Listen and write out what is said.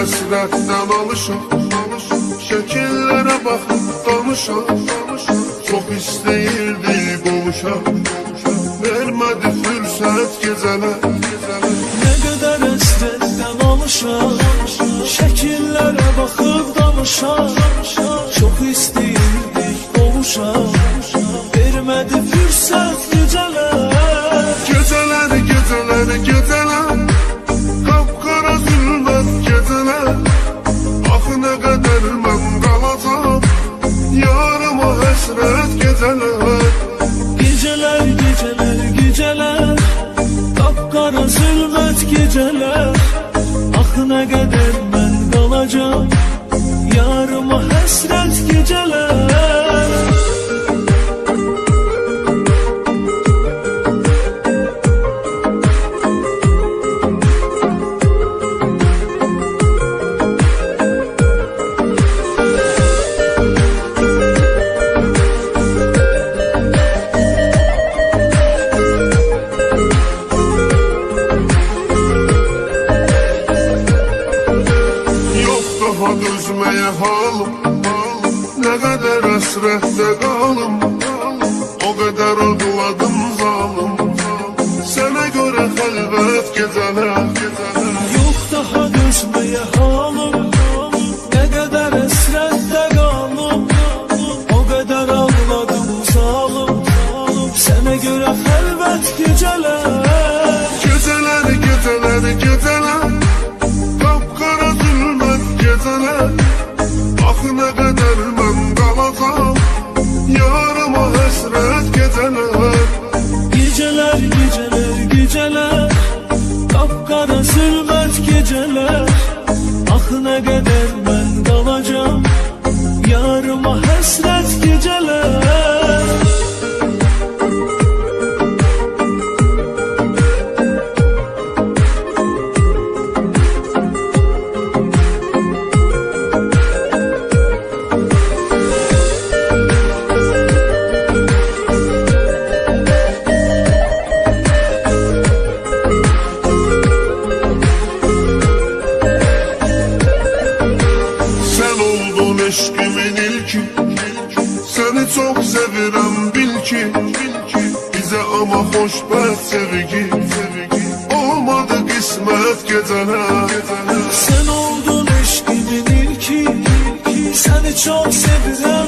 həsrətdən alışaq, şəkillərə baxıb danışaq. Çox istəyirdi qovuşaq, vermədi fürsət gecələr. Nə qədər həsrətdən alışaq, şəkillərə baxıb danışaq. Çox istəyirdik qovuşaq, vermədi fürsət gecələr. Gecələr, gecələr, gecələr, qapqara zülmət gecələr. Axı nə qədər mən qalacam, yarıma həsrət gecələr. Gecələr, gecələr, gecələr, qapqara zülmət gecələr. Axı nə qədər mən qalacam, yarıma həsrət gecələr. Daha dözməyə halım, nə qədər həsrətdə qalım. O qədər ağladım zalım, sənə görə xəlvət gecələr. Yox daha dözməyə halım, nə qədər həsrətdə qalım. O qədər ağladım zalım, sənə görə xəlvət gecələr. Gecələr, gecələr, gecələr, qapqara zülmət gecələr. Axı nə qədər mən qalacam, yarıma həsrət gecələr. Gecələr, gecələr, gecələr, qapqara zülmət gecələr. Axı nə qədər mən qalacam, yarıma həsrət gecələr. Eşqimin ilki, səni çox sevirəm bil ki. Bizə ama xoşbəxt sevgi, olmadı qismət gecələr. Sən oldun eşqimin ilki, səni çox sevirəm